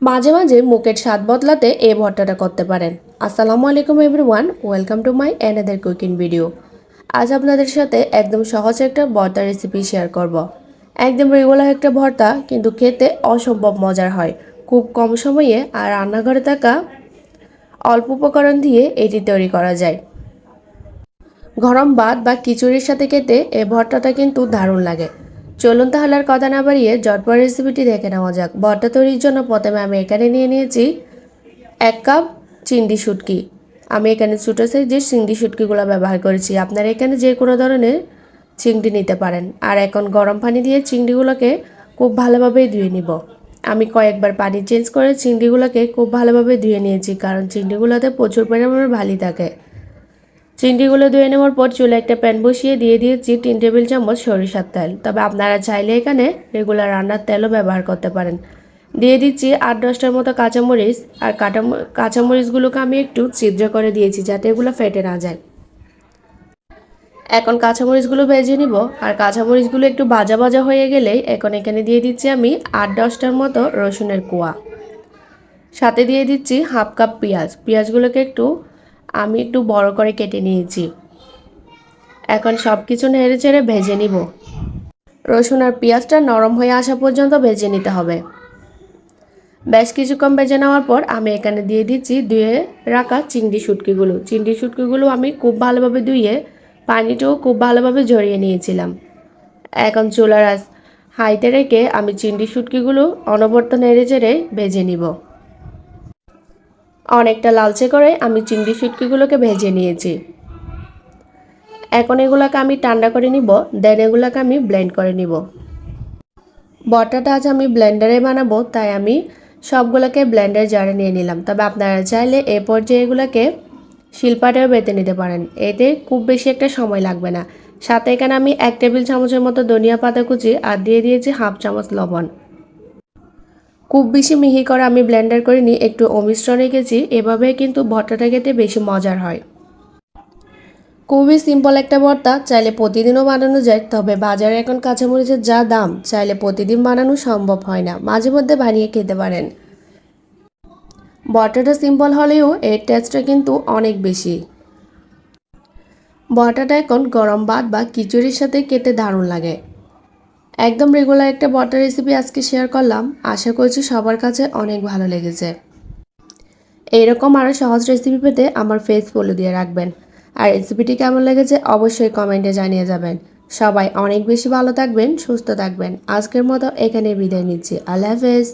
মাঝে মাঝে মুখের স্বাদ বদলাতে এই ভর্তাটা করতে পারেন। আসসালামু আলাইকুম everyone, welcome to my another cooking video. আজ আপনাদের সাথে একদম সহজ একটা ভর্তা রেসিপি শেয়ার করব। একদম রেগুলার একটা ভর্তা, কিন্তু খেতে অসম্ভব মজার হয়। খুব কম সময়ে আর রান্নাঘরে থাকা অল্প উপকরণ দিয়ে এটি তৈরি করা যায়। গরম ভাত বা খিচুড়ির সাথে খেতে এই ভর্তাটা কিন্তু দারুণ লাগে। চলুন তাহলে আর কথা না বাড়িয়ে ঝটপট রেসিপিটি দেখে নেওয়া যাক। ভর্তা তৈরির জন্য প্রথমে আমি এখানে নিয়ে নিয়েছি 1 কাপ চিংড়ি শুটকি। আমি এখানে ছোটো সাইজের চিংড়ি শুটকিগুলো ব্যবহার করেছি। আপনারা এখানে যে কোনো ধরনের চিংড়ি নিতে পারেন। আর এখন গরম পানি দিয়ে চিংড়িগুলোকে খুব ভালোভাবে ধুয়ে নিব। আমি কয়েকবার পানি চেঞ্জ করে চিংড়িগুলোকে খুব ভালোভাবে ধুয়ে নিয়েছি, কারণ চিংড়িগুলোতে প্রচুর পরিমাণে বালি থাকে। চিংড়িগুলো ধুয়ে নেওয়ার পর চুলে একটা প্যান বসিয়ে দিয়ে দিয়েছি 3 টেবিল চামচ সরিষার তেল। তবে আপনারা চাইলে এখানে রেগুলার রান্নার তেলও ব্যবহার করতে পারেন। দিয়ে দিচ্ছি 8-10টার মতো কাঁচামরিচ। আর কাঁচামরিচগুলোকে আমি একটু ছিদ্র করে দিয়েছি, যাতে এগুলো ফেটে না যায়। এখন কাঁচামরিচগুলো ভেজে নিব। আর কাঁচামরিচগুলো একটু ভাজা ভাজা হয়ে গেলেই এখন এখানে দিয়ে দিচ্ছি আমি 8-10টার মতো রসুনের কোয়া। সাথে দিয়ে দিচ্ছি হাফ কাপ পেঁয়াজ। পেঁয়াজগুলোকে আমি একটু বড় করে কেটে নিয়েছি। এখন সব কিছু নেড়ে চেড়ে ভেজে নিব। রসুন আর পেঁয়াজটা নরম হয়ে আসা পর্যন্ত ভেজে নিতে হবে। বেশ কিছুক্ষণ ভেজে নেওয়ার পর আমি এখানে দিয়ে দিচ্ছি ধুয়ে রাখা চিংড়ি শুটকিগুলো আমি খুব ভালোভাবে ধুয়ে পানিটাও খুব ভালোভাবে ঝরিয়ে নিয়েছিলাম। এখন চুলার আঁচ হাইতে রেখে আমি চিংড়ি শুটকিগুলো অনবরত নেড়ে চেড়ে ভেজে নিব। অনেকটা লালচে করে আমি চিংড়ি শুটকিগুলোকে ভেজে নিয়েছি। এখন এগুলোকে আমি ঠান্ডা করে নিব, দেন এগুলোকে আমি ব্লেন্ড করে নিব। ভর্তাটা আজ আমি ব্লেন্ডারে বানাবো, তাই আমি সবগুলোকে ব্লেন্ডার জারে নিয়ে নিলাম। তবে আপনারা চাইলে এ পর্যায়ে এগুলোকে শিলপাটায়ও বেটে নিতে পারেন, এতে খুব বেশি একটা সময় লাগবে না। সাথে এখানে আমি 1 টেবিল চামচের মতো ধনিয়া পাতা কুচি আর দিয়ে দিয়েছি হাফ চামচ লবণ। খুব বেশি মিহি করে আমি ব্লেন্ডার করিনি, একটু অমিশ্রণ রেখেছি। এভাবে কিন্তু ভর্তাটা খেতে বেশি মজার হয়। খুবই সিম্পল একটা ভর্তা, চাইলে প্রতিদিনও বানানো যায়। তবে বাজারে এখন কাঁচামরিচের যা দাম, চাইলে প্রতিদিন বানানো সম্ভব হয় না। মাঝে মধ্যে বানিয়ে খেতে পারেন। ভর্তাটা সিম্পল হলেও এর টেস্টটা কিন্তু অনেক বেশি। ভর্তাটা এখন গরম ভাত বা খিচুড়ির সাথে খেতে দারুণ লাগে। একদম রেগুলার একটা ভর্তা রেসিপি আজকে শেয়ার করলাম। আশা করছি সবার কাছে অনেক ভালো লেগেছে। এইরকম আরও সহজ রেসিপি পেতে আমার পেজ ফলো দিয়ে রাখবেন। আর রেসিপিটি কেমন লেগেছে অবশ্যই কমেন্টে জানিয়ে যাবেন। সবাই অনেক বেশি ভালো থাকবেন, সুস্থ থাকবেন। আজকের মতো এখানে বিদায় নিচ্ছি। আল্লাহ হাফেজ।